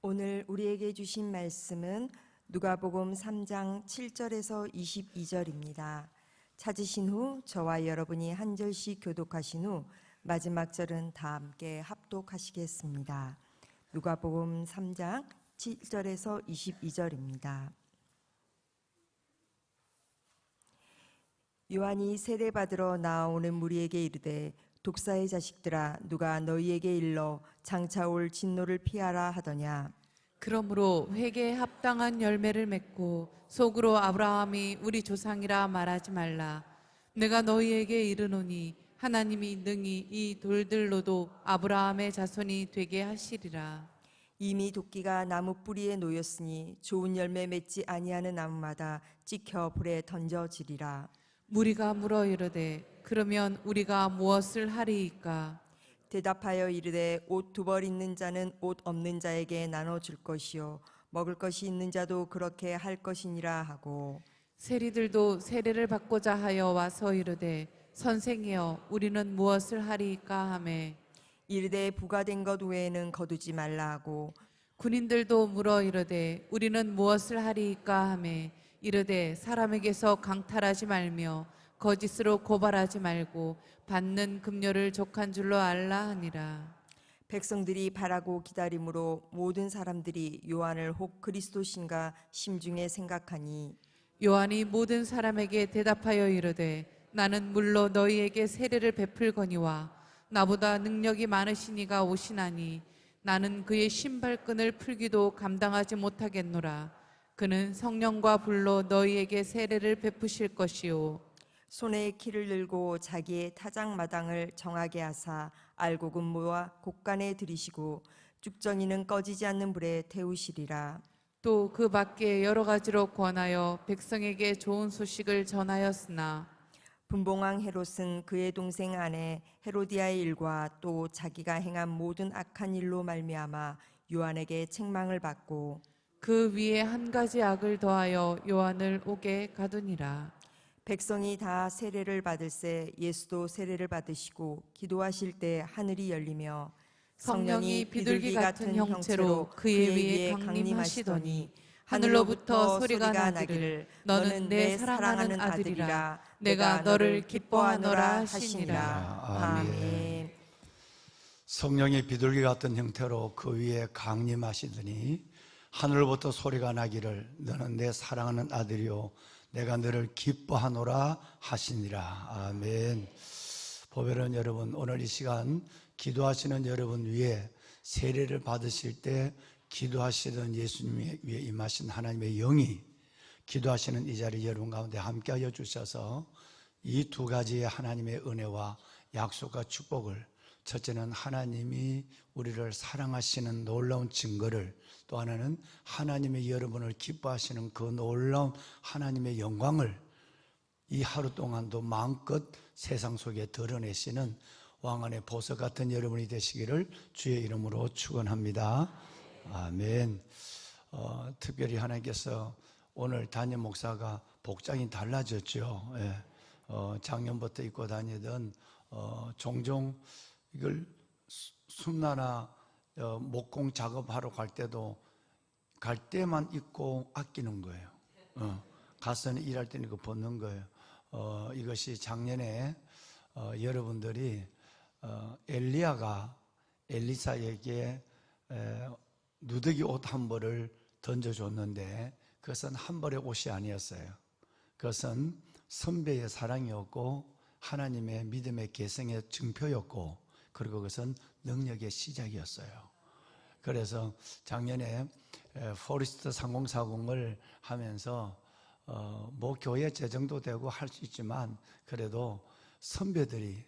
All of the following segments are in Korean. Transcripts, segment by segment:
오늘 우리에게 주신 말씀은 누가복음 3장 7절에서 22절입니다. 찾으신 후 저와 여러분이 한 절씩 교독하신 후 마지막 절은 다 함께 합독하시겠습니다. 누가복음 3장 7절에서 22절입니다. 요한이 세례받으러 나아오는 무리에게 이르되 독사의 자식들아 누가 너희에게 일러 장차 올 진노를 피하라 하더냐. 그러므로 회개에 합당한 열매를 맺고 속으로 아브라함이 우리 조상이라 말하지 말라. 내가 너희에게 이르노니 하나님이 능히 이 돌들로도 아브라함의 자손이 되게 하시리라. 이미 도끼가 나무 뿌리에 놓였으니 좋은 열매 맺지 아니하는 나무마다 찍혀 불에 던져지리라. 무리가 물어 이르되 그러면 우리가 무엇을 하리이까? 대답하여 이르되 옷 두 벌 있는 자는 옷 없는 자에게 나눠 줄 것이요 먹을 것이 있는 자도 그렇게 할 것이니라 하고, 세리들도 세례를 받고자 하여 와서 이르되 선생이여 우리는 무엇을 하리이까 하매 이르되 부과된 것 외에는 거두지 말라 하고, 군인들도 물어 이르되 우리는 무엇을 하리이까 하매 이르되 사람에게서 강탈하지 말며 거짓으로 고발하지 말고 받는 급료를 족한 줄로 알라 하니라. 백성들이 바라고 기다림으로 모든 사람들이 요한을 혹 그리스도신가 심중에 생각하니, 요한이 모든 사람에게 대답하여 이르되 나는 물로 너희에게 세례를 베풀거니와 나보다 능력이 많으신 이가 오시나니 나는 그의 신발끈을 풀기도 감당하지 못하겠노라. 그는 성령과 불로 너희에게 세례를 베푸실 것이요 손에 키를 들고 자기의 타작마당을 정하게 하사 알곡은 모아 곡간에 들이시고 쭉정이는 꺼지지 않는 불에 태우시리라. 또 그 밖에 여러 가지로 권하여 백성에게 좋은 소식을 전하였으나 분봉왕 헤롯은 그의 동생 아내 헤로디아의 일과 또 자기가 행한 모든 악한 일로 말미암아 요한에게 책망을 받고, 그 위에 한 가지 악을 더하여 요한을 옥에 가두니라. 백성이 다 세례를 받을새 예수도 세례를 받으시고 기도하실 때 하늘이 열리며 성령이 비둘기 같은 형체로 그의 위에 강림하시더니 하늘로부터 소리가 나기를 너는 내 사랑하는 아들이라 내가 너를 기뻐하노라 하시니라. 아멘. 성령이 비둘기 같은 형태로 그 위에 강림하시더니 하늘로부터 소리가 나기를 너는 내 사랑하는 아들이요 내가 너를 기뻐하노라 하시니라. 아멘. 보배로운 여러분, 오늘 이 시간 기도하시는 여러분 위에 세례를 받으실 때 기도하시던 예수님 위에 임하신 하나님의 영이 기도하시는 이 자리 여러분 가운데 함께하여 주셔서 이 두 가지의 하나님의 은혜와 약속과 축복을, 첫째는 하나님이 우리를 사랑하시는 놀라운 증거를, 또 하나는 하나님의 여러분을 기뻐하시는 그 놀라운 하나님의 영광을 이 하루 동안도 마음껏 세상 속에 드러내시는 왕안의 보석 같은 여러분이 되시기를 주의 이름으로 축원합니다. 아멘. 특별히 하나님께서 오늘 담임 목사가 복장이 달라졌죠. 예. 작년부터 입고 다니던 종종 이걸 순나나 목공 작업하러 갈 때만 입고 아끼는 거예요. 가서는 일할 때는 이거 벗는 거예요. 이것이 작년에 여러분들이 엘리야가 엘리사에게 누더기 옷 한 벌을 던져줬는데 그것은 한 벌의 옷이 아니었어요. 그것은 선배의 사랑이었고 하나님의 믿음의 계승의 증표였고, 그리고 그것은 능력의 시작이었어요. 그래서 작년에 포리스트 3040을 하면서 뭐 교회 재정도 되고 할 수 있지만 그래도 선배들이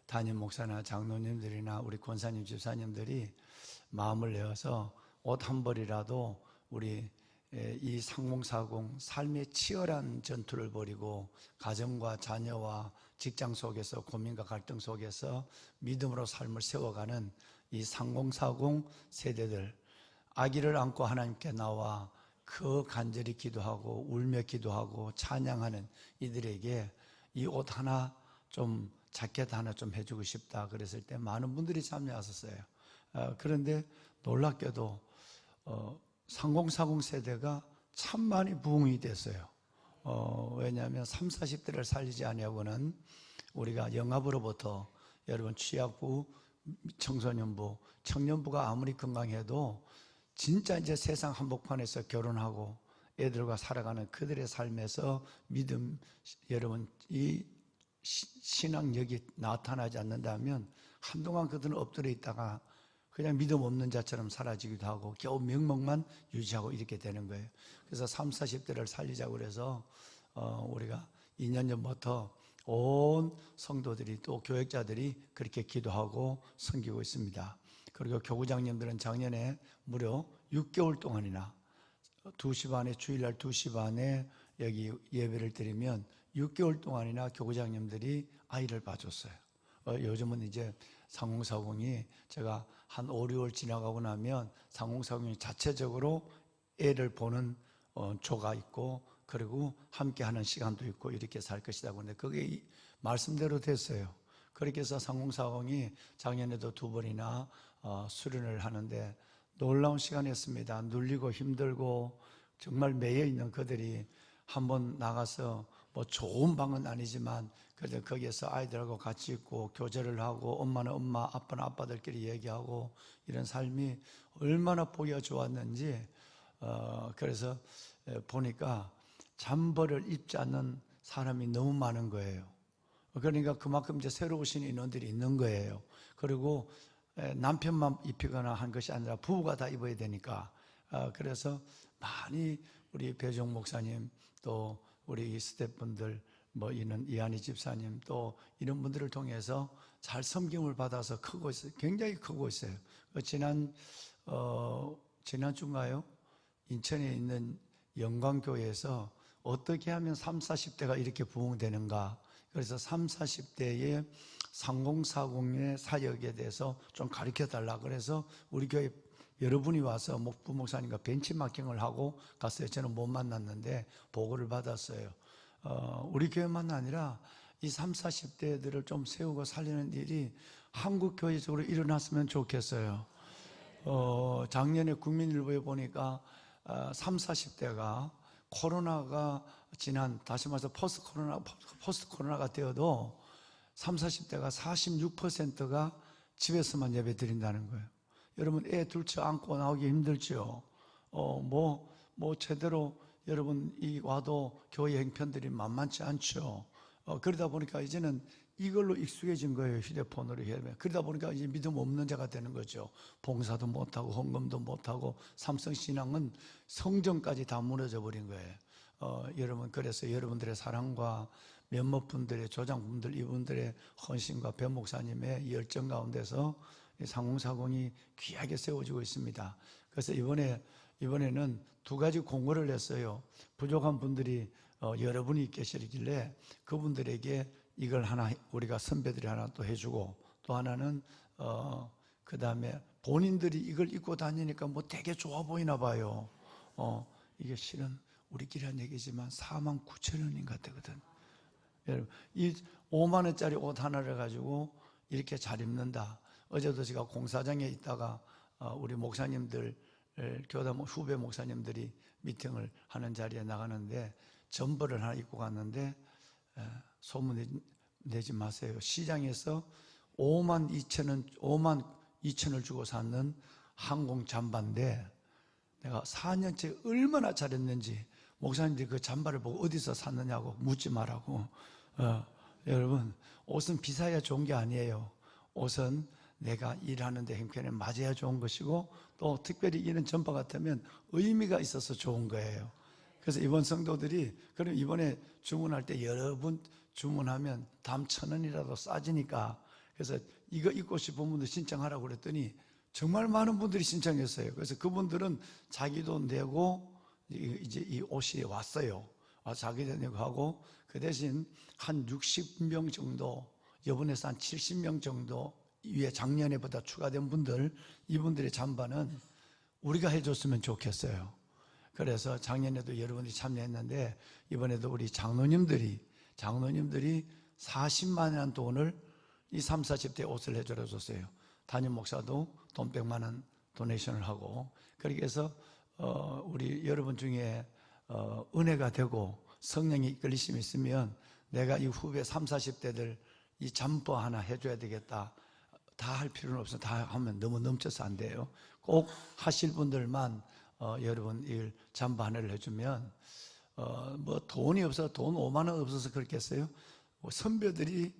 담임 목사나 장로님들이나 우리 권사님 집사님들이 마음을 내어서 옷 한 벌이라도 우리 이 3040 삶의 치열한 전투를 벌이고 가정과 자녀와 직장 속에서 고민과 갈등 속에서 믿음으로 삶을 세워가는 이 3040 세대들, 아기를 안고 하나님께 나와 그 간절히 기도하고 울며 기도하고 찬양하는 이들에게 이 옷 하나 좀, 자켓 하나 좀 해주고 싶다 그랬을 때 많은 분들이 참여하셨어요. 그런데 놀랍게도 3040 세대가 참 많이 부흥이 됐어요. 왜냐하면 30, 40대를 살리지 아니하고는 우리가 영합으로부터 여러분 취약부, 청소년부, 청년부가 아무리 건강해도 진짜 이제 세상 한복판에서 결혼하고 애들과 살아가는 그들의 삶에서 믿음, 여러분 이 신앙력이 나타나지 않는다면 한동안 그들은 엎드려 있다가 그냥 믿음 없는 자처럼 사라지기도 하고 겨우 명목만 유지하고 이렇게 되는 거예요. 그래서 30, 40대를 살리자고 그래서 우리가 2년 전부터 온 성도들이 또 교역자들이 그렇게 기도하고 섬기고 있습니다. 그리고 교구장님들은 작년에 무려 6개월 동안이나 2시 반에 주일날 2시 반에 여기 예배를 드리면 6개월 동안이나 교구장님들이 아이를 봐줬어요. 요즘은 이제 상공사공이 제가 한 5, 6월 지나가고 나면 상공사공이 자체적으로 애를 보는 조가 있고 그리고 함께 하는 시간도 있고 이렇게 살 것이다. 그런데 그게 말씀대로 됐어요. 그렇게 해서 상공사공이 작년에도 2번이나 수련을 하는데 놀라운 시간이었습니다. 눌리고 힘들고 정말 매여 있는 그들이 한번 나가서 뭐 좋은 방은 아니지만 그래도 거기에서 아이들하고 같이 있고 교제를 하고 엄마는 엄마, 아빠는 아빠들끼리 얘기하고 이런 삶이 얼마나 보기가 좋았는지 그래서 보니까 잠벌을 입지 않는 사람이 너무 많은 거예요. 그러니까 그만큼 이제 새로 오신 인원들이 있는 거예요. 그리고 남편만 입히거나 한 것이 아니라 부부가 다 입어야 되니까 그래서 많이 우리 배종 목사님 또 우리 스태프분들 뭐 이런 이한희 집사님 또 이런 분들을 통해서 잘 섬김을 받아서 크고 있어요. 굉장히 크고 있어요. 지난주인가요? 인천에 있는 영광교회에서 어떻게 하면 30, 40대가 이렇게 부흥되는가. 그래서 30, 40대의 상공사공의 사역에 대해서 좀 가르쳐 달라. 그래서 우리 교회 여러분이 와서 부목사님과 벤치마킹을 하고 갔어요. 저는 못 만났는데 보고를 받았어요. 우리 교회만 아니라 이 30, 40대들을 좀 세우고 살리는 일이 한국 교회적으로 일어났으면 좋겠어요. 작년에 국민일보에 보니까 30, 40대가 코로나가 다시 말해서 포스트 코로나가 되어도 30, 40대가 46%가 집에서만 예배 드린다는 거예요. 여러분 애 둘째 안고 나오기 힘들죠. 제대로 여러분 와도 교회 형편들이 만만치 않죠. 그러다 보니까 이제는 이걸로 익숙해진 거예요. 휴대폰으로 예배. 그러다 보니까 이제 믿음 없는 자가 되는 거죠. 봉사도 못하고 헌금도 못하고 삼성신앙은 성전까지 다 무너져 버린 거예요. 여러분 그래서 여러분들의 사랑과 몇몇 분들의 조장분들 이분들의 헌신과 배 목사님의 열정 가운데서 상공사공이 귀하게 세워지고 있습니다. 그래서 이번에는 2가지 공고를 냈어요. 부족한 분들이 여러분이 계시길래 그분들에게 이걸 하나 우리가 선배들이 하나 또 해주고 또 하나는 그 다음에 본인들이 이걸 입고 다니니까 뭐 되게 좋아 보이나 봐요. 이게 실은 우리끼리 한 얘기지만 49,000원인가 되거든. 여러분 이 5만 원짜리 옷 하나를 가지고 이렇게 잘 입는다. 어제도 제가 공사장에 있다가 우리 목사님들 교단 후배 목사님들이 미팅을 하는 자리에 나가는데 점퍼를 하나 입고 갔는데 소문 내지 마세요. 시장에서 5만 2천을 주고 샀는 항공 잠바인데 내가 4년째 얼마나 잘했는지 목사님들이 그 잠바를 보고 어디서 샀느냐고 묻지 말라고. 여러분 옷은 비싸야 좋은 게 아니에요. 옷은 내가 일하는 데 형편에 맞아야 좋은 것이고 또 특별히 이런 점퍼 같으면 의미가 있어서 좋은 거예요. 그래서 이번 성도들이 그럼 이번에 주문할 때 여러분 주문하면 다음 1,000원이라도 싸지니까 그래서 이거 입고 싶은 분들 신청하라고 그랬더니 정말 많은 분들이 신청했어요. 그래서 그분들은 자기 돈 내고 이제 이 옷이 왔어요. 자기 돈 내고 하고 그 대신 한 60명 정도 이번에서 한 70명 정도 위에 작년에보다 추가된 분들 이분들의 잠바는 우리가 해줬으면 좋겠어요. 그래서 작년에도 여러분들이 참여했는데 이번에도 우리 장로님들이 40만 원이라는 돈을 이 30, 40대 옷을 해줘줬어요. 담임 목사도 돈 100만 원 도네이션을 하고, 그렇게 해서 우리 여러분 중에 은혜가 되고 성령이 이끌리심이 있으면 내가 이 후배 30, 40대들 이 잠버 하나 해줘야 되겠다, 다 할 필요는 없어. 다 하면 너무 넘쳐서 안 돼요. 꼭 하실 분들만 여러분 일 잠버 하나를 해주면 뭐 돈이 없어서, 돈 5만 원 없어서 그렇겠어요? 선배들이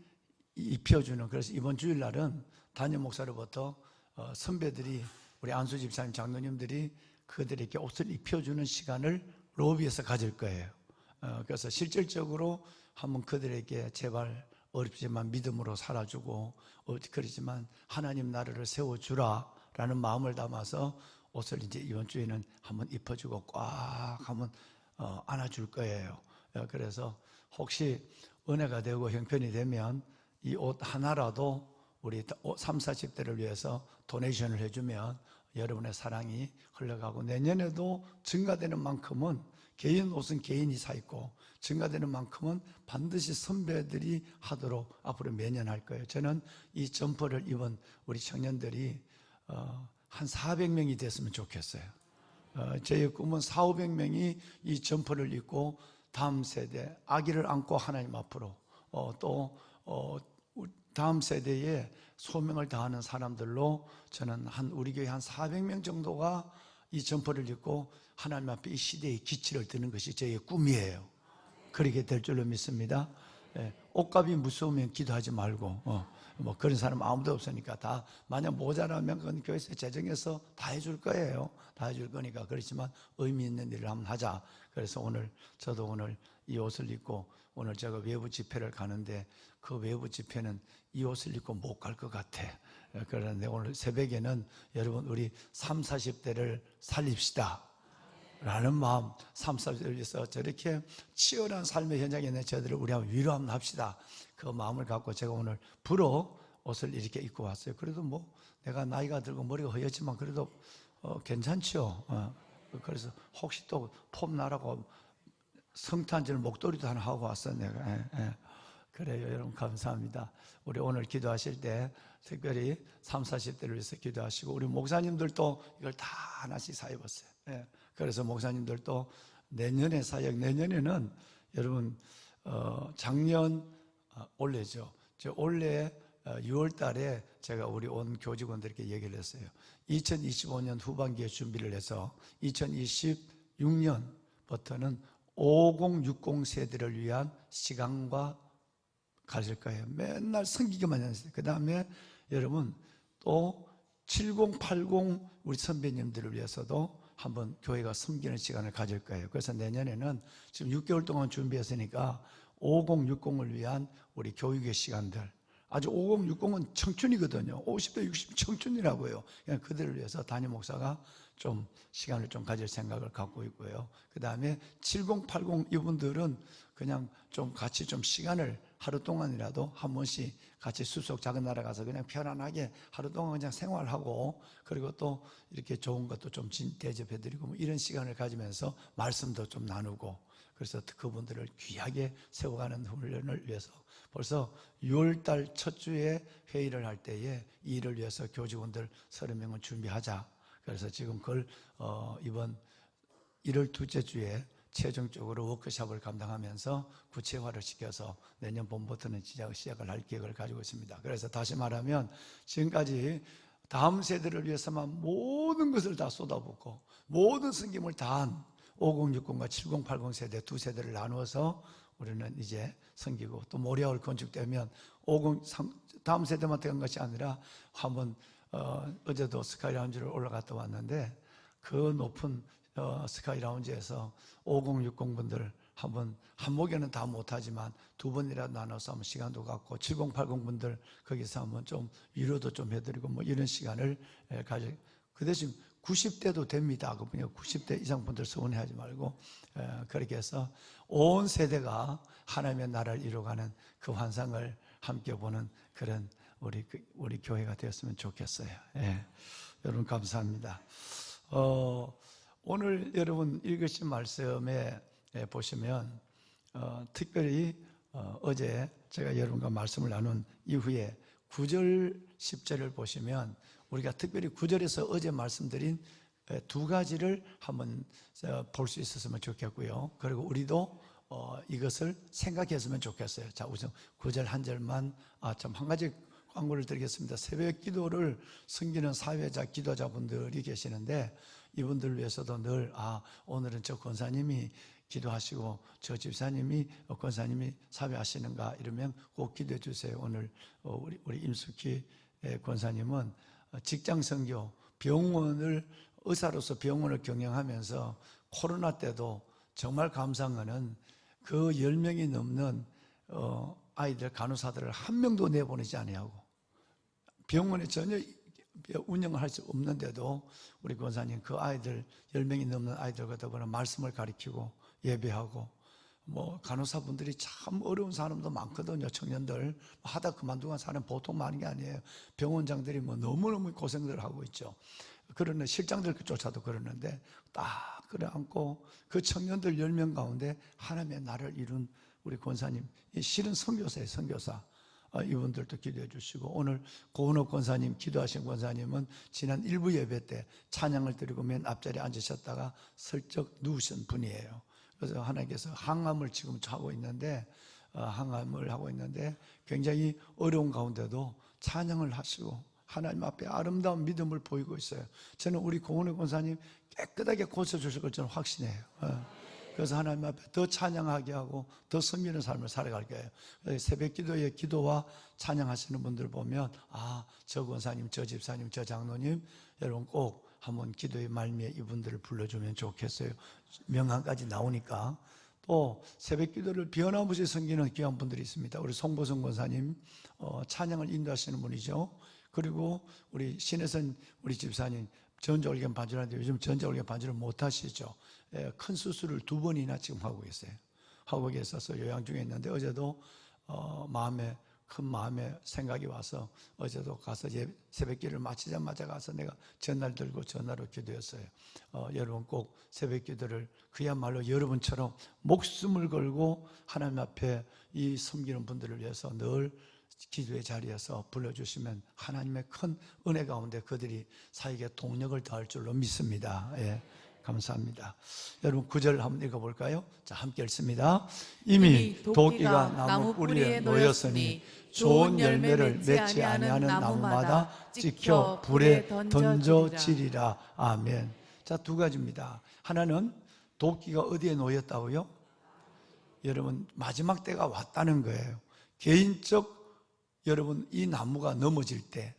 입혀주는, 그래서 이번 주일날은 담임 목사로부터 선배들이, 우리 안수 집사님, 장로님들이 그들에게 옷을 입혀주는 시간을 로비에서 가질 거예요. 그래서 실질적으로 한번 그들에게 제발 어렵지만 믿음으로 살아주고, 그러지만 하나님 나라를 세워주라 라는 마음을 담아서 옷을 이제 이번 주에는 한번 입혀주고 꽉 한번 안아줄 거예요. 그래서 혹시 은혜가 되고 형편이 되면 이 옷 하나라도 우리 30, 40대를 위해서 도네이션을 해주면 여러분의 사랑이 흘러가고, 내년에도 증가되는 만큼은, 개인 옷은 개인이 사 입고 증가되는 만큼은 반드시 선배들이 하도록 앞으로 매년 할 거예요. 저는 이 점퍼를 입은 우리 청년들이 한 400명이 됐으면 좋겠어요. 저의 꿈은 400~500명이 이 점퍼를 입고 다음 세대, 아기를 안고 하나님 앞으로 또 다음 세대에 소명을 다하는 사람들로, 저는 우리 교회 한 400명 정도가 이 점퍼를 입고 하나님 앞에 이 시대의 기치를 드는 것이 저의 꿈이에요. 그렇게 될 줄로 믿습니다. 옷값이 무서우면 기도하지 말고, 뭐 그런 사람 아무도 없으니까, 다 만약 모자라면 그건 교회에서 재정해서 다 해줄 거예요. 다 해줄 거니까. 그렇지만 의미 있는 일을 한번 하자. 그래서 저도 오늘 이 옷을 입고, 오늘 제가 외부 집회를 가는데 그 외부 집회는 이 옷을 입고 못 갈 것 같아. 그런데 오늘 새벽에는 여러분 우리 30, 40대를 살립시다 라는 마음, 30, 40대를 위해서 저렇게 치열한 삶의 현장에 있는 저들을 우리 한번 위로 한번 합시다. 그 마음을 갖고 제가 오늘 불어 옷을 이렇게 입고 왔어요. 그래도 뭐 내가 나이가 들고 머리가 허옇지만 그래도 괜찮죠. 그래서 혹시 또 폼 나라고 성탄절 목도리도 하나 하고 왔어 내가. 그래요. 여러분 감사합니다. 우리 오늘 기도하실 때 특별히 30, 40대를 위해서 기도하시고, 우리 목사님들도 이걸 다 하나씩 사 입었어요. 그래서 목사님들도 내년에 사역, 내년에는 여러분 작년 올해죠. 올해 6월 달에 제가 우리 온 교직원들에게 얘기를 했어요. 2025년 후반기에 준비를 해서 2026년부터는 5060 세대를 위한 시간과 가질 거예요. 맨날 섬기기만 했어요. 그 다음에 여러분 또 70, 80 우리 선배님들을 위해서도 한번 교회가 섬기는 시간을 가질 거예요. 그래서 내년에는 지금 6개월 동안 준비했으니까 5060을 위한 우리 교육의 시간들, 아주 5060은 청춘이거든요. 50대 60 청춘이라고요. 그냥 그들을 위해서 담임 목사가 좀 시간을 좀 가질 생각을 갖고 있고요. 그 다음에 70, 80 이분들은 그냥 좀 같이 좀 시간을 하루 동안이라도 한 번씩 같이 숲속 작은 나라 가서 그냥 편안하게 하루 동안 그냥 생활하고, 그리고 또 이렇게 좋은 것도 좀 대접해드리고 뭐 이런 시간을 가지면서 말씀도 좀 나누고, 그래서 그분들을 귀하게 세워가는 훈련을 위해서 벌써 6월달 첫 주에 회의를 할 때에 이 일을 위해서 교직원들 30명은 준비하자. 그래서 지금 그걸 이번 1월 둘째 주에 최종적으로 워크숍을 감당하면서 구체화를 시켜서 내년 봄부터는 시작을 할 계획을 가지고 있습니다. 그래서 다시 말하면 지금까지 다음 세대를 위해서만 모든 것을 다 쏟아붓고 모든 섬김을 다한 5060과 7080 세대 두 세대를 나누어서 우리는 이제 섬기고, 또 모리아홀 건축되면 다음 세대만 된 것이 아니라 한번 어제도 스카이 라운지를 올라갔다 왔는데 그 높은 스카이 라운지에서 5060 분들 한번 한 목에는 다 못하지만 두 번이라도 나눠서 한번 시간도 갖고, 7080 분들 거기서 한번 좀 위로도 좀 해드리고 뭐 이런 시간을 가지. 그 대신 90대도 됩니다. 그 90대 이상 분들 서운해하지 말고 그렇게 해서 온 세대가 하나님의 나라를 이루어가는 그 환상을 함께 보는 그런 우리 교회가 되었으면 좋겠어요. 여러분 감사합니다. 오늘 여러분 읽으신 말씀에 보시면 특별히 어제 제가 여러분과 말씀을 나눈 이후에 9절 10절을 보시면 우리가 특별히 9절에서 어제 말씀드린 두 가지를 한번 볼 수 있었으면 좋겠고요. 그리고 우리도 이것을 생각했으면 좋겠어요. 자, 우선 9절 한 절만 참 한 가지 광고를 드리겠습니다. 새벽 기도를 섬기는 사회자 기도자분들이 계시는데 이분들을 위해서도 늘 오늘은 저 권사님이 기도하시고 저 집사님이 권사님이 사회하시는가 이러면 꼭 기도해 주세요. 오늘 우리 임숙희 권사님은 직장 선교 병원을 의사로서 병원을 경영하면서 코로나 때도 정말 감사한 거는 그 10명이 넘는 아이들 간호사들을 한 명도 내보내지 아니하고 병원에 전혀 운영을 할 수 없는데도 우리 권사님 그 아이들 10명이 넘는 아이들과 더불어 말씀을 가르치고 예배하고 간호사분들이 참 어려운 사람도 많거든요. 청년들 하다 그만두는 사람 보통 많은 게 아니에요. 병원장들이 너무너무 고생들 하고 있죠. 그러는 실장들조차도 그러는데 딱 그래 앉고 그 청년들 10명 가운데 하나님의 나라를 이룬 우리 권사님, 실은 선교사예요. 선교사. 이분들도 기도해 주시고 오늘 고은옥 권사님 기도하신 권사님은 지난 일부 예배 때 찬양을 드리고 맨 앞자리에 앉으셨다가 슬쩍 누우신 분이에요. 그래서 하나님께서 항암을 지금 하고 있는데 굉장히 어려운 가운데도 찬양을 하시고 하나님 앞에 아름다운 믿음을 보이고 있어요. 저는 우리 고은옥 권사님 깨끗하게 고쳐주실 걸 저는 확신해요. 그래서 하나님 앞에 더 찬양하게 하고 더 섬기는 삶을 살아갈 거예요. 새벽 기도의 기도와 찬양하시는 분들 보면 저 권사님, 저 집사님, 저 장로님 여러분 꼭 한번 기도의 말미에 이분들을 불러주면 좋겠어요. 명함까지 나오니까. 또 새벽 기도를 변함없이 섬기는 귀한 분들이 있습니다. 우리 송보성 권사님 찬양을 인도하시는 분이죠. 그리고 우리 신혜선 우리 집사님 전자올겐 반주하는데 요즘 전자올겐 반주를 못 하시죠. 큰 수술을 2번이나 지금 하고 계세요. 하고 계셔서 요양 중에 있는데 어제도 큰 마음에 생각이 와서 어제도 가서 새벽기를 마치자마자 가서 내가 전날 들고 전화로 기도했어요. 여러분 꼭 새벽기도를 그야말로 여러분처럼 목숨을 걸고 하나님 앞에 이 섬기는 분들을 위해서 늘 기도의 자리에서 불러주시면 하나님의 큰 은혜 가운데 그들이 사역에 동력을 더할 줄로 믿습니다. 감사합니다. 여러분 9절 한번 읽어볼까요? 자, 함께 읽습니다. 이미 도끼가 나무 뿌리에 놓였으니 좋은 열매를 맺지 아니하는 나무마다 찍혀 불에 던져지리라. 아멘. 자, 두 가지입니다. 하나는 도끼가 어디에 놓였다고요? 여러분 마지막 때가 왔다는 거예요. 개인적 여러분 이 나무가 넘어질 때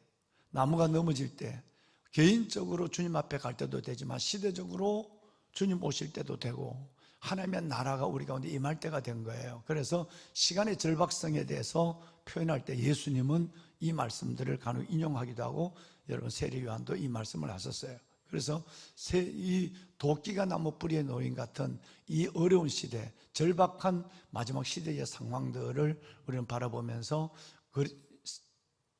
개인적으로 주님 앞에 갈 때도 되지만 시대적으로 주님 오실 때도 되고 하나님의 나라가 우리 가운데 임할 때가 된 거예요. 그래서 시간의 절박성에 대해서 표현할 때 예수님은 이 말씀들을 간혹 인용하기도 하고 여러분 세례 요한도 이 말씀을 하셨어요. 그래서 이 도끼가 나무 뿌리에 놓인 같은 이 어려운 시대, 절박한 마지막 시대의 상황들을 우리는 바라보면서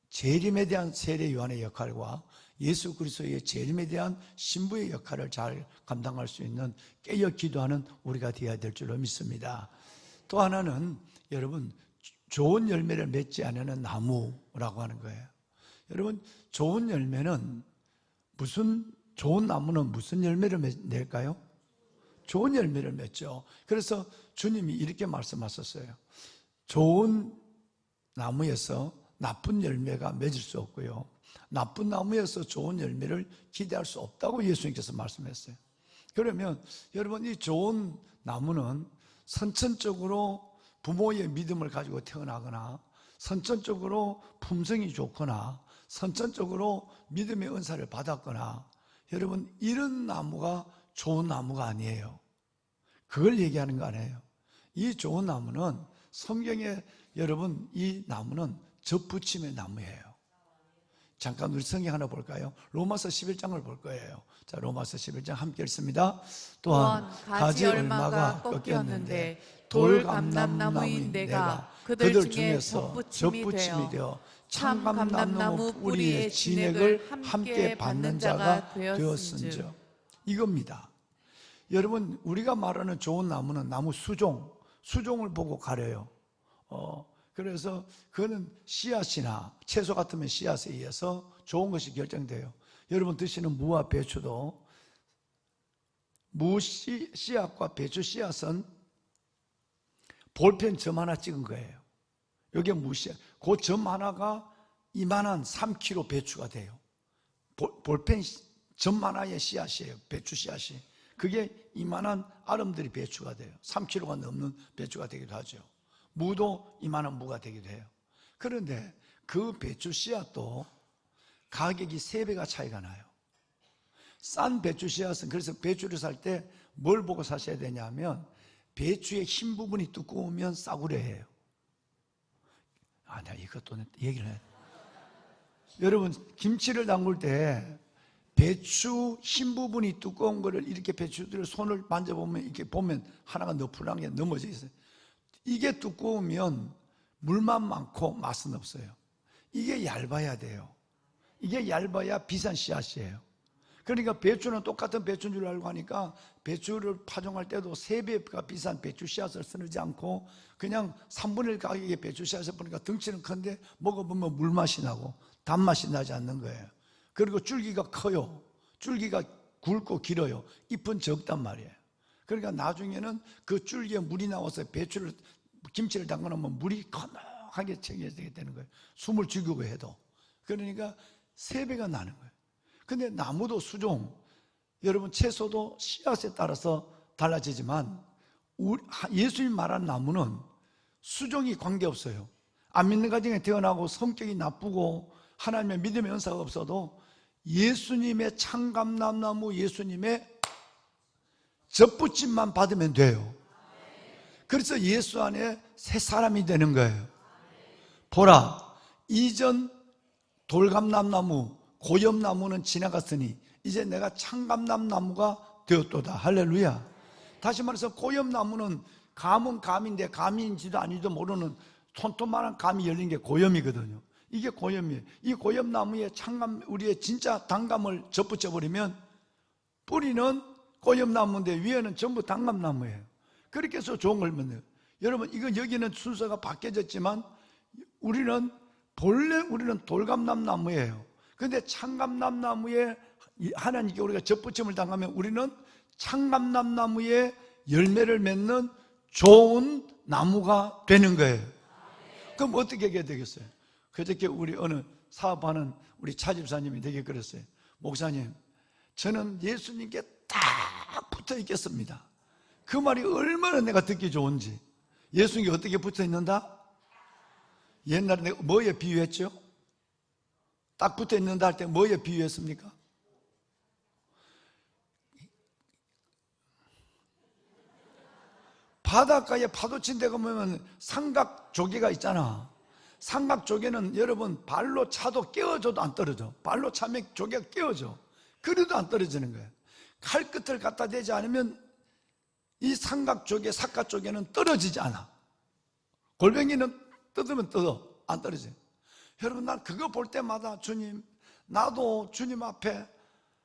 재림에 대한 세례 요한의 역할과 예수 그리스도의 재림에 대한 신부의 역할을 잘 감당할 수 있는 깨어 기도하는 우리가 되어야 될 줄로 믿습니다. 또 하나는 여러분 좋은 열매를 맺지 않는 나무라고 하는 거예요. 여러분 좋은 나무는 무슨 열매를 낼까요? 좋은 열매를 맺죠. 그래서 주님이 이렇게 말씀하셨어요. 좋은 나무에서 나쁜 열매가 맺을 수 없고요. 나쁜 나무에서 좋은 열매를 기대할 수 없다고 예수님께서 말씀했어요. 그러면 여러분 이 좋은 나무는 선천적으로 부모의 믿음을 가지고 태어나거나 선천적으로 품성이 좋거나 선천적으로 믿음의 은사를 받았거나 여러분 이런 나무가 좋은 나무가 아니에요. 그걸 얘기하는 거 아니에요. 이 좋은 나무는 성경에 여러분 이 나무는 접붙임의 나무예요. 잠깐 우리 성경 하나 볼까요? 로마서 11장을 볼 거예요. 자, 로마서 11장 함께 읽습니다. 또한 가지 얼마가 꺾였는데 돌감람나무인 내가 그들 중에서 접붙임이 되어 참 감람나무 뿌리의 진액을 함께 받는 자가 되었은즉. 이겁니다. 여러분 우리가 말하는 좋은 나무는 나무 수종을 보고 가려요. 그래서 그거는 씨앗이나 채소 같으면 씨앗에 의해서 좋은 것이 결정돼요. 여러분 드시는 무와 배추도 무 씨앗과 배추 씨앗은 볼펜 점 하나 찍은 거예요. 이게 무 씨앗. 그 점 하나가 이만한 3kg 배추가 돼요. 볼펜 점 하나의 씨앗이에요. 배추 씨앗이. 그게 이만한 아름드리 배추가 돼요. 3kg가 넘는 배추가 되기도 하죠. 무도 이만한 무가 되기도 해요. 그런데 그 배추 씨앗도 가격이 3배가 차이가 나요. 싼 배추 씨앗은, 그래서 배추를 살 때 뭘 보고 사셔야 되냐면 배추의 흰 부분이 두꺼우면 싸구려예요. 내가 이것도 얘기를 해. 여러분 김치를 담글 때 배추 흰 부분이 두꺼운 거를 이렇게 배추들을 손을 만져보면 이렇게 보면 하나가 너풀한 게 넘어져 있어요. 이게 두꺼우면 물만 많고 맛은 없어요. 이게 얇아야 돼요. 이게 얇아야 비싼 씨앗이에요. 그러니까 배추는 똑같은 배추인 줄 알고 하니까 배추를 파종할 때도 3배가 비싼 배추 씨앗을 쓰지 않고 그냥 3분의 1 가격의 배추 씨앗을 보니까 덩치는 큰데 먹어보면 물맛이 나고 단맛이 나지 않는 거예요. 그리고 줄기가 커요. 줄기가 굵고 길어요. 잎은 적단 말이에요. 그러니까 나중에는 그 줄기에 물이 나와서 배추를, 김치를 담가놓으면 물이 커하게 챙겨지게 되는 거예요. 숨을 죽이고 해도. 그러니까 3배가 나는 거예요. 근데 나무도 수종, 여러분 채소도 씨앗에 따라서 달라지지만 예수님 말한 나무는 수종이 관계없어요. 안 믿는 가정에 태어나고 성격이 나쁘고 하나님의 믿음의 은사가 없어도 예수님의 창감나무, 예수님의 젖붙임만 받으면 돼요. 그래서 예수 안에 새 사람이 되는 거예요. 보라, 이전 돌감람나무, 고엽나무는 지나갔으니 이제 내가 창감나무가 되었도다. 할렐루야. 다시 말해서 고엽나무는 감은 감인데 감인지도 아닌지도 모르는 손톱만한 감이 열린 게 고염이거든요. 이게 고염이에요. 이 고염나무에 창감, 우리의 진짜 단감을 접붙여버리면 뿌리는 고염나무인데 위에는 전부 단감나무예요. 그렇게 해서 좋은 걸 만들어요. 여러분, 이거 여기는 순서가 바뀌어졌지만 본래 우리는 돌감나무예요. 근데 창감나무에 하나님께 우리가 접붙임을 당하면 우리는 창감나무에 열매를 맺는 좋은 나무가 되는 거예요. 그럼 어떻게 해야 되겠어요? 그저께 우리 어느 사업하는 우리 차집사님이 되게 그랬어요. 목사님, 저는 예수님께 딱 붙어 있겠습니다. 그 말이 얼마나 내가 듣기 좋은지. 예수님께 어떻게 붙어 있는다? 옛날에 내가 뭐에 비유했죠? 딱 붙어 있는다 할 때 뭐에 비유했습니까? 바닷가에 파도 친 데가 보면 삼각 조개가 있잖아. 삼각 조개는 여러분 발로 차도 깨어져도 안 떨어져. 발로 차면 조개가 깨어져. 그래도 안 떨어지는 거예요. 칼끝을 갖다 대지 않으면 이 삼각 조개, 사각 조개는 떨어지지 않아. 골뱅이는 뜯으면 뜯어. 안 떨어져요. 여러분, 난 그거 볼 때마다 주님, 나도 주님 앞에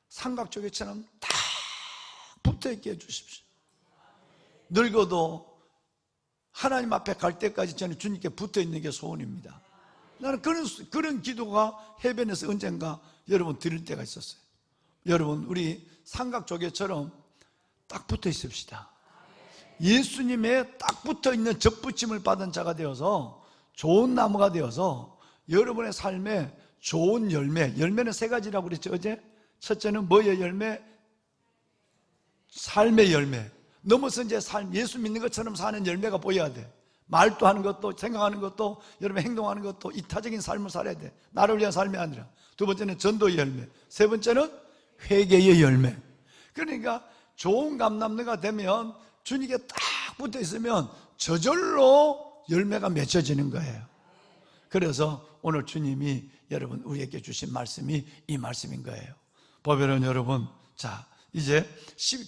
삼각조개처럼 딱 붙어있게 해주십시오. 늙어도 하나님 앞에 갈 때까지 저는 주님께 붙어있는 게 소원입니다. 나는 그런 기도가 해변에서 언젠가 여러분 드릴 때가 있었어요. 여러분, 우리 삼각조개처럼 딱 붙어 있읍시다. 예수님의 딱 붙어있는 접붙임을 받은 자가 되어서 좋은 나무가 되어서 여러분의 삶에 좋은 열매는 3가지라고 그랬죠 어제? 첫째는 뭐의 열매? 삶의 열매. 넘어서 이제 예수 믿는 것처럼 사는 열매가 보여야 돼. 말도 하는 것도, 생각하는 것도, 여러분 행동하는 것도 이타적인 삶을 살아야 돼. 나를 위한 삶이 아니라. 2번째는 전도의 열매. 3번째는 회개의 열매. 그러니까 좋은 감람나무가 되면 주님께 딱 붙어 있으면 저절로 열매가 맺혀지는 거예요. 그래서 오늘 주님이 여러분 우리에게 주신 말씀이 이 말씀인 거예요. 보면은 여러분, 자 이제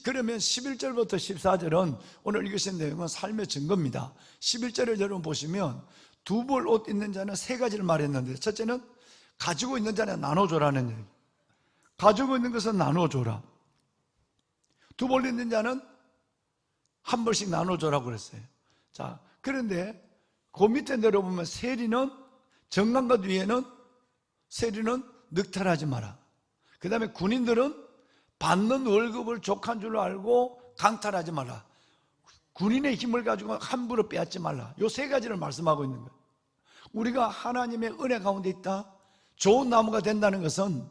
그러면 11절부터 14절은 오늘 읽으신 내용은 삶의 증거입니다. 11절을 여러분 보시면 두 벌 옷 있는 자는 3가지를 말했는데, 첫째는 가지고 있는 자는 나눠줘라는 얘기. 가지고 있는 것은 나눠줘라. 2벌 있는 자는 1벌씩 나눠줘라고 그랬어요. 자, 그런데 그 밑에 내려보면 세리는 정강과 뒤에는 세리는 늑탈하지 마라. 그 다음에 군인들은 받는 월급을 족한 줄 알고 강탈하지 말라. 군인의 힘을 가지고 함부로 빼앗지 말라. 요 세 가지를 말씀하고 있는 거예요. 우리가 하나님의 은혜 가운데 있다, 좋은 나무가 된다는 것은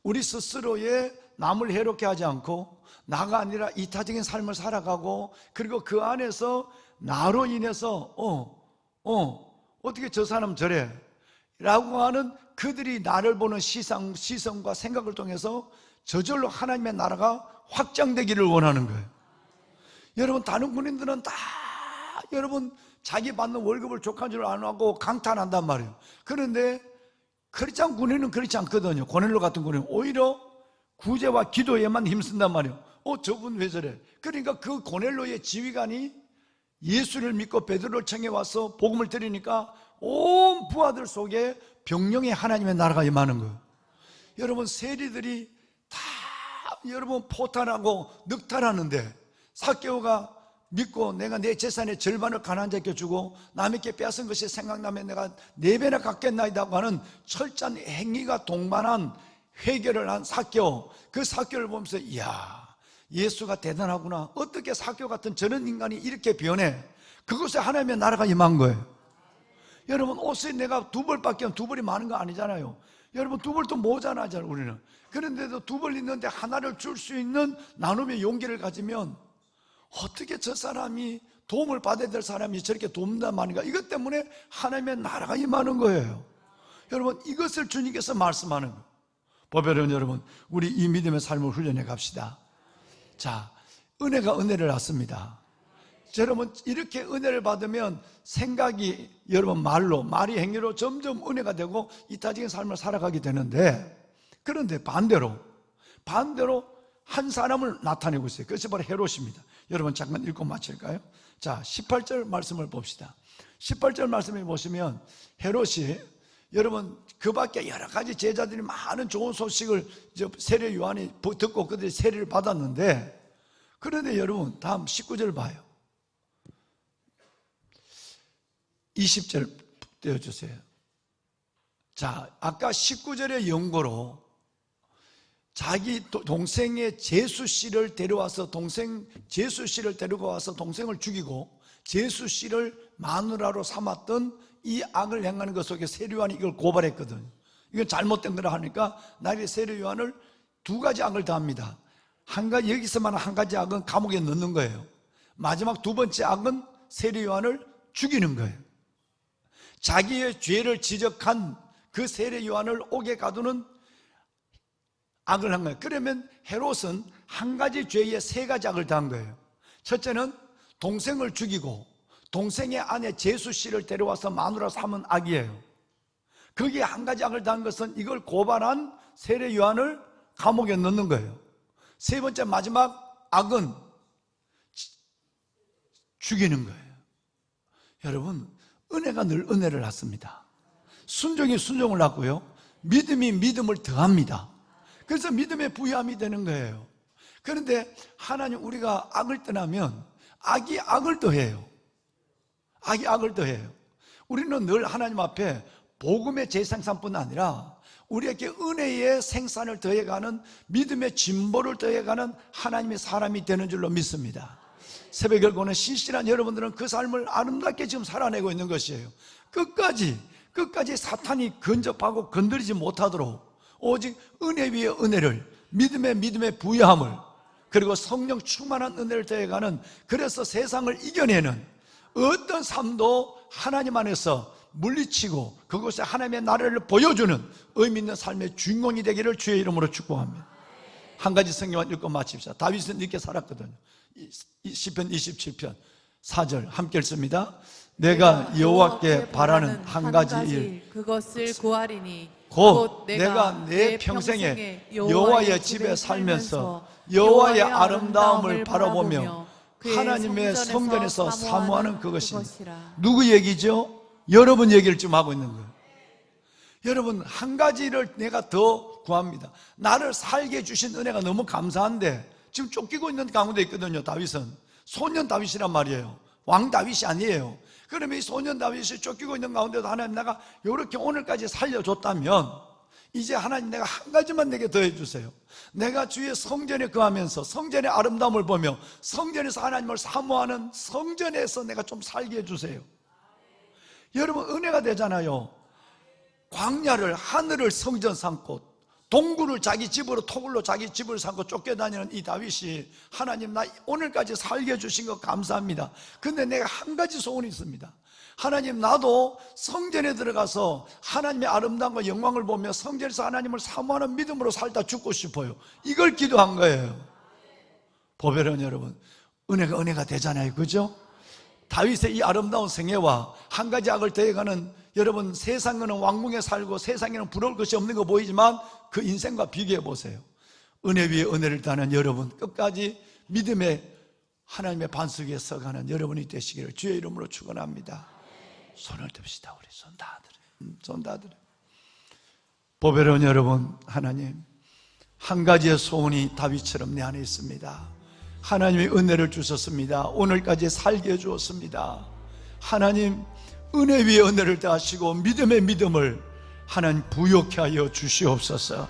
우리 스스로의 남을 해롭게 하지 않고 나가 아니라 이타적인 삶을 살아가고, 그리고 그 안에서 나로 인해서 어떻게 저 사람 저래 라고 하는 그들이 나를 보는 시선과 생각을 통해서 저절로 하나님의 나라가 확장되기를 원하는 거예요. 여러분, 다른 군인들은 다 여러분 자기 받는 월급을 족한 줄 안 하고 강탈한단 말이에요. 그런데 크리스찬 군인은 그렇지 않거든요. 고넬로 같은 군인은 오히려 구제와 기도에만 힘쓴단 말이에요. 저분 왜 저래? 그러니까 그 고넬로의 지휘관이 예수를 믿고 베드로를 청해 와서 복음을 드리니까 온 부하들 속에 병령의 하나님의 나라가 임하는 거예요. 여러분, 세리들이 다 여러분 포탄하고 늑탈하는데 삭개오가 믿고 내가 내 재산의 절반을 가난한 자에게 주고 남에게 빼앗은 것이 생각나면 내가 4배나 갚겠나이다 하는 철저한 행위가 동반한 회개를 한 삭개오, 그 삭개오를 보면서 이야, 예수가 대단하구나. 어떻게 삭개오 같은 저런 인간이 이렇게 변해? 그것에 하나님의 나라가 임한 거예요. 여러분, 옷에 내가 2벌밖에 안, 2벌이 많은 거 아니잖아요. 여러분, 2벌도 모자라잖아요, 우리는. 그런데도 2벌 있는데 하나를 줄 수 있는 나눔의 용기를 가지면 어떻게 저 사람이 도움을 받아야 될 사람이 저렇게 돕는단 말인가? 이것 때문에 하나님의 나라가 임하는 거예요. 여러분, 이것을 주님께서 말씀하는 거예요. 보배로운 여러분, 우리 이 믿음의 삶을 훈련해 갑시다. 자, 은혜가 은혜를 낳습니다. 여러분, 이렇게 은혜를 받으면 생각이 여러분 말이 행위로 점점 은혜가 되고 이타적인 삶을 살아가게 되는데, 그런데 반대로 한 사람을 나타내고 있어요. 그것이 바로 헤롯입니다. 여러분, 잠깐 읽고 마칠까요? 자, 18절 말씀을 봅시다. 18절 말씀을 보시면 헤롯이 여러분 그 밖에 여러 가지 제자들이 많은 좋은 소식을 세례 요한이 듣고 그들이 세례를 받았는데, 그런데 여러분 다음 19절 봐요. 20절 떼어주세요. 자, 아까 19절의 연고로 자기 동생의 제수 씨를 데려와서 제수 씨를 데리고 와서 동생을 죽이고 제수 씨를 마누라로 삼았던 이 악을 행하는 것 속에 세례요한이 이걸 고발했거든요. 이건 잘못된 거라 하니까 나리 세례요한을 2가지 악을 더합니다. 여기서만 한 가지 악은 감옥에 넣는 거예요. 마지막 2번째 악은 세례요한을 죽이는 거예요. 자기의 죄를 지적한 그 세례요한을 옥에 가두는 악을 한 거예요. 그러면 헤롯은 한 가지 죄에 3가지 악을 더한 거예요. 첫째는 동생을 죽이고 동생의 아내 제수 씨를 데려와서 마누라 삼은 악이에요. 거기에 한 가지 악을 더한 것은 이걸 고발한 세례 요한을 감옥에 넣는 거예요. 3번째 마지막 악은 죽이는 거예요. 여러분, 은혜가 늘 은혜를 낳습니다. 순종이 순종을 낳고요, 믿음이 믿음을 더합니다. 그래서 믿음의 부유함이 되는 거예요. 그런데 하나님, 우리가 악을 떠나면 악이 악을 더해요. 악이 악을 더해요. 우리는 늘 하나님 앞에 복음의 재생산뿐 아니라 우리에게 은혜의 생산을 더해가는, 믿음의 진보를 더해가는 하나님의 사람이 되는 줄로 믿습니다. 새벽 열고는 신실한 여러분들은 그 삶을 아름답게 지금 살아내고 있는 것이에요. 끝까지 사탄이 근접하고 건드리지 못하도록 오직 은혜 위에 은혜를, 믿음의 부유함을, 그리고 성령 충만한 은혜를 더해가는, 그래서 세상을 이겨내는 어떤 삶도 하나님 안에서 물리치고 그곳에 하나님의 나라를 보여주는 의미 있는 삶의 주인공이 되기를 주의 이름으로 축복합니다. 한 가지 성경만 읽고 마칩시다. 다윗은 이렇게 살았거든요. 시편 27편 4절 함께 읽습니다. 내가 여호와께 바라는 한 가지 일, 그것을 구하리니 곧 내가 내 평생에 여호와의 집에 살면서 여호와의 아름다움을 바라보며 하나님의 성전에서 사모하는 그것입니다. 누구 얘기죠? 여러분 얘기를 지금 하고 있는 거예요. 여러분, 한 가지를 내가 더 구합니다. 나를 살게 해주신 은혜가 너무 감사한데 지금 쫓기고 있는 가운데 있거든요. 다윗은 소년 다윗이란 말이에요. 왕 다윗이 아니에요. 그러면 이 소년 다윗이 쫓기고 있는 가운데도 하나님 내가 이렇게 오늘까지 살려줬다면 이제 하나님 내가 한 가지만 내게 더해 주세요. 내가 주의 성전에 거하면서 성전의 아름다움을 보며 성전에서 하나님을 사모하는 성전에서 내가 좀 살게 해주세요. 여러분 은혜가 되잖아요. 광야를 하늘을 성전 삼고 동굴을 자기 집으로 토굴로 자기 집을 삼고 쫓겨다니는 이 다윗이 하나님 나 오늘까지 살게 해주신 것 감사합니다. 근데 내가 한 가지 소원이 있습니다. 하나님 나도 성전에 들어가서 하나님의 아름다움과 영광을 보며 성전에서 하나님을 사모하는 믿음으로 살다 죽고 싶어요. 이걸 기도한 거예요. 보배로운 여러분, 은혜가 되잖아요, 그죠? 다윗의 이 아름다운 생애와 한 가지 악을 더해가는 여러분, 세상에는 왕궁에 살고 세상에는 부러울 것이 없는 거 보이지만 그 인생과 비교해 보세요. 은혜 위에 은혜를 따는 여러분, 끝까지 믿음의 하나님의 반석 위에 서가는 여러분이 되시기를 주의 이름으로 축원합니다. 손을 듭시다. 우리 손 다 들어요. 보배로운 여러분, 하나님 한 가지의 소원이 다윗처럼 내 안에 있습니다. 하나님의 은혜를 주셨습니다. 오늘까지 살게 해주었습니다. 하나님 은혜 위에 은혜를 더하시고 믿음의 믿음을 하나님 부욕케 하여 주시옵소서.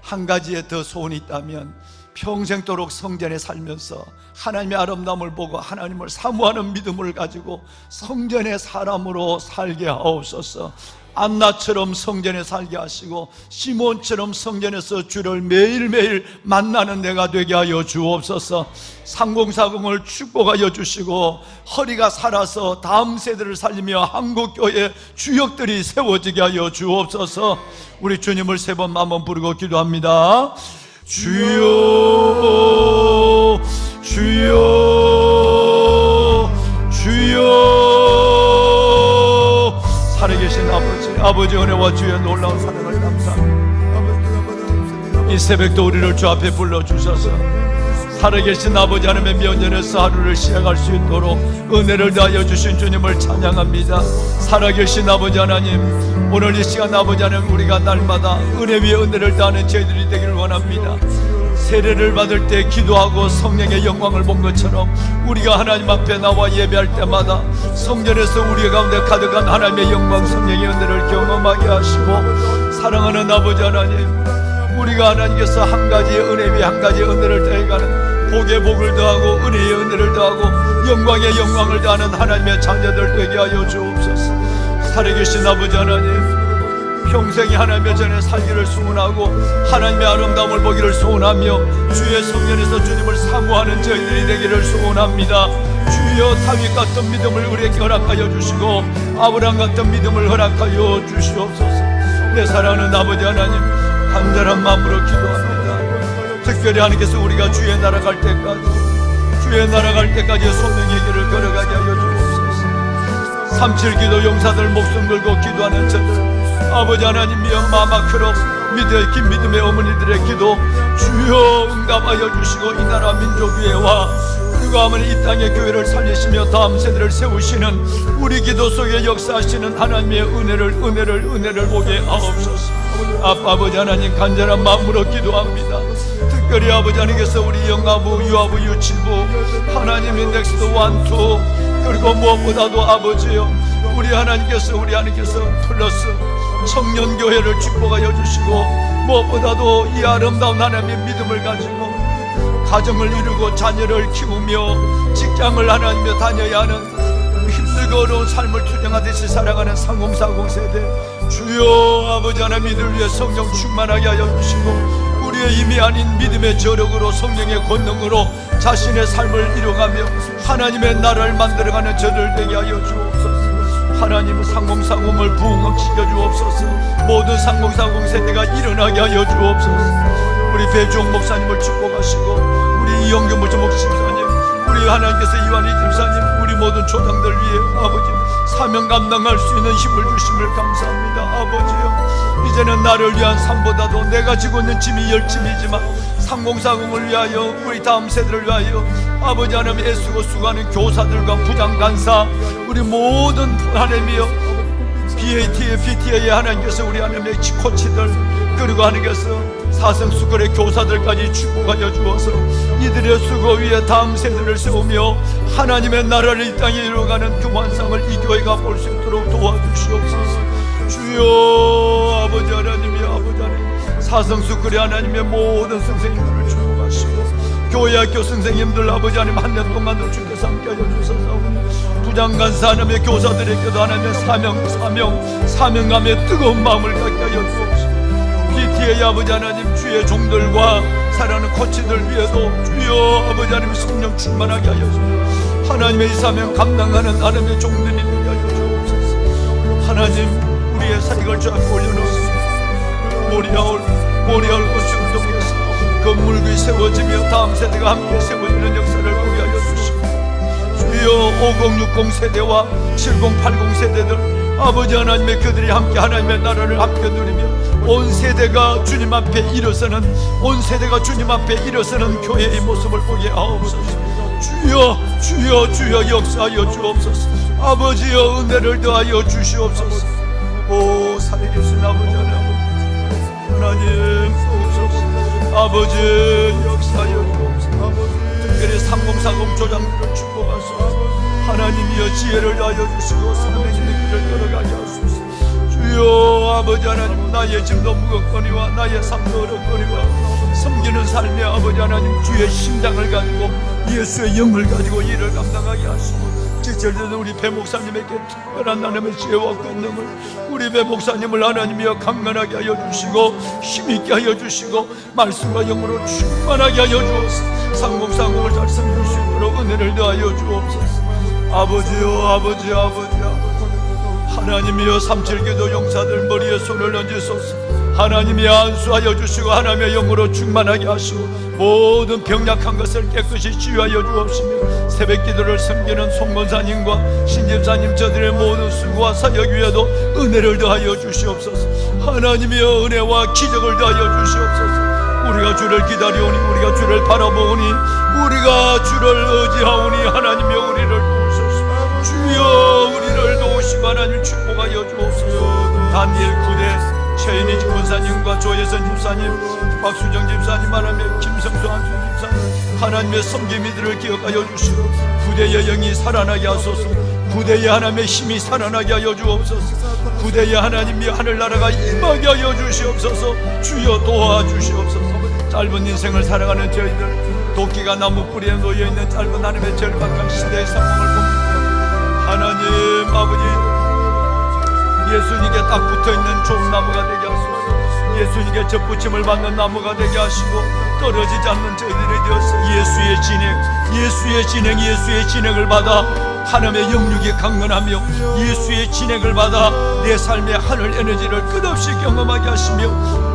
한 가지의 더 소원이 있다면 평생도록 성전에 살면서 하나님의 아름다움을 보고 하나님을 사모하는 믿음을 가지고 성전의 사람으로 살게 하옵소서. 안나처럼 성전에 살게 하시고 시몬처럼 성전에서 주를 매일매일 만나는 내가 되게 하여 주옵소서. 상공사공을 축복하여 주시고 허리가 살아서 다음 세대를 살리며 한국교회 주역들이 세워지게 하여 주옵소서. 우리 주님을 세 번 한번 부르고 기도합니다. 주여 주여 주여. 살아계신 아버지 은혜와 주의 놀라운 사랑을 감사합니다. 이 새벽도 우리를 주 앞에 불러주셔서 살아계신 아버지 하나님의 면전에서 하루를 시작할 수 있도록 은혜를 다하여 주신 주님을 찬양합니다. 살아계신 아버지 하나님, 오늘 이 시간 아버지 하나님 우리가 날마다 은혜 위에 은혜를 다하는 저희들이 되기를 원합니다. 세례를 받을 때 기도하고 성령의 영광을 본 것처럼 우리가 하나님 앞에 나와 예배할 때마다 성전에서 우리 가운데 가득한 하나님의 영광 성령의 은혜를 경험하게 하시고, 사랑하는 아버지 하나님, 우리가 하나님께서 한 가지의 은혜 위에 한 가지의 은혜를 더해가는 복의 복을 더하고 은혜의 은혜를 더하고 영광의 영광을 더하는 하나님의 자녀들 되게 하여 주옵소서. 살아계신 아버지 하나님, 평생이 하나님의 전에 살기를 소원하고 하나님의 아름다움을 보기를 소원하며 주의 성전에서 주님을 사모하는 저희들이 되기를 소원합니다. 주여 다윗 같은 믿음을 우리에게 허락하여 주시고 아브라함 같은 믿음을 허락하여 주시옵소서. 내 사랑하는 아버지 하나님, 간절한 마음으로 기도합니다. 특별히 하나님께서 우리가 주의 나라 갈 때까지 소명의 길을 걸어가게 하여 주옵소서. 37기도 용사들 목숨 걸고 기도하는 저들, 아버지 하나님이여 마마크로 긴 믿음의 어머니들의 기도 주여 응답하여 주시고 이 나라 민족 위에와 그리고 아버지 이 땅의 교회를 살리시며 다음 세대를 세우시는 우리 기도 속에 역사하시는 하나님의 은혜를 보게 하옵소서. 아버지 하나님, 간절한 마음으로 기도합니다. 특별히 아버지 하나님께서 우리 영아부, 유아부, 유치부 하나님의 넥스트 1, 2 그리고 무엇보다도 아버지요, 우리 하나님께서 플러스 청년교회를 축복하여 주시고 무엇보다도 이 아름다운 하나님의 믿음을 가지고 가정을 이루고 자녀를 키우며 직장을 하나님여 다녀야 하는 힘들고 어려운 삶을 투쟁하듯이 살아가는 3040 세대, 주여 아버지 하나님 이들 위해 성령 충만하게 하여 주시고 우리의 힘이 아닌 믿음의 저력으로 성령의 권능으로 자신의 삶을 이뤄가며 하나님의 나라를 만들어가는 저들 되게 하여 주옵소서. 하나님 3040을 부흥시켜 주옵소서. 모든 3040 세대가 일어나게 하여 주옵소서. 우리 배주홍 목사님을 축복하시고 우리 이영규 목사님, 우리 하나님께서 이완희 집사님, 우리 모든 조상들 위해 아버지 사명 감당할 수 있는 힘을 주심을 감사합니다. 아버지요, 이제는 나를 위한 삶보다도 내가 지고 있는 짐이 10짐이지만 3040을 위하여 우리 다음 세대를 위하여 아버지 하나님 애쓰고 수고하는 교사들과 부장 간사 우리 모든 하나님이여 BTA의 하나님께서 우리 하나님의 코치들 그리고 하나님께서 사성수권의 교사들까지 축복하여 주어서 이들의 수고 위에 다음 세대를 세우며 하나님의 나라를 이 땅에 이루어가는 그 환상을 이 교회가 볼 수 있도록 도와주시옵소서. 주여 아버지 하나님이 아버지 하나님 사성수그리 하나님의 모든 선생님들을 축복하시고 교회 학교 선생님들 아버지 하나님 한 년 동안도 주께서 함께하여 주소서. 부장간사 하나님의 교사들에게도 하나님의 사명감의 뜨거운 마음을 갖게 하여 주옵시고 PTA 아버지 하나님 주의 종들과 사랑하는 코치들 위에도 주여 아버지 하나님 성령 충만하게 하여 주옵소서. 하나님의 이 사명 감당하는 하나님의 종들이 되게 하여 주옵소서. 하나님 우리의 사익을 주 앞에 올려놓습니다. 모리아올 건축을 통해서 건물이 세워지며 다음 세대가 함께 세워지는 역사를 보게 하여 주시고 주여 5060 세대와 7080 세대들 아버지 하나님의 그들이 함께 하나님의 나라를 함께 누리며 온 세대가 주님 앞에 일어서는 교회의 모습을 보게 하옵소서. 주여 역사하여 주옵소서. 아버지여 은혜를 더하여 주시옵소서. 오 살아계신 아버지 하나님 아버지 역사하여 주옵소서. 특별히 3040 조장들을 축복하소서. 하나님이여 지혜를 다하여 주시고 사명의 길을 걸어가게 하소서. 주여 아버지 하나님 나의 짐도 무겁거니와 나의 삶도 어렵거니와 섬기는 삶의 아버지 하나님 주의 심장을 가지고 예수의 영을 가지고 일을 감당하게 하시고 지체되는 우리 배 목사님에게 특별한 하나님의 지혜와 권능을 우리 배 목사님을 하나님이여 강건하게 하여 주시고 힘있게 하여 주시고 말씀과 영으로 충만하게 하여 주옵소서. 상공상공을 잘 섬길 수 있도록 은혜를 더하여 주옵소서. 아버지여 하나님이여 37교도 용사들 머리에 손을 얹으소서. 하나님이 안수하여 주시고 하나님의 영으로 충만하게 하시고 모든 병약한 것을 깨끗이 치유하여 주옵시며 새벽기도를 섬기는 송건사님과 신집사님 저들의 모든 수고와 사역 위에도 은혜를 더하여 주시옵소서. 하나님이여 은혜와 기적을 더하여 주시옵소서. 우리가 주를 기다리오니 우리가 주를 바라보오니 우리가 주를 의지하오니 하나님이여 우리를 도우소서. 주여 우리를 도우시고 하나님 축복하여 주옵소서. 다니엘 9대 최인희 집사님과 조혜선 집사님, 박수정 집사님, 하나님의 김성수 한수 집사님, 하나님의 섬김이들을 기억하여 주시고 부대의 영이 살아나게 하소서. 부대의 하나님의 힘이 살아나게 하여 주옵소서. 부대의 하나님이 하늘나라가 임하게 하여 주시옵소서. 주여 도와주시옵소서. 짧은 인생을 살아가는 저희들 도끼가 나무 뿌리에 놓여있는 짧은 하나님의 절박한 시대의 상황을 봅니다. 하나님 아버지 예수님께 딱 붙어있는 좋은 나무가 되게 하소서. 예수님께 접붙임을 받는 나무가 되게 하시고 떨어지지 않는 저희들이 되어서 예수의 진행을 받아 하나님의 영육이 강건하며 예수의 진행을 받아 내 삶의 하늘 에너지를 끝없이 경험하게 하시며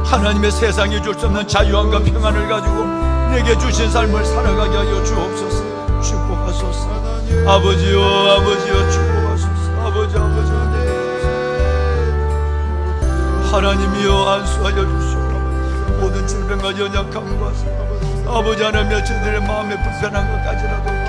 하나님의 세상이 줄 수 없는 자유함과 평안을 가지고 내게 주신 삶을 살아가게 하여 주옵소서. 축복하소서. 아버지여 축복하소서. 아버지 하나님이여 안수하여 주시옵소서. 모든 질병과 연약함과 아버지 하나님의 저들의 마음에 불편한 것까지라도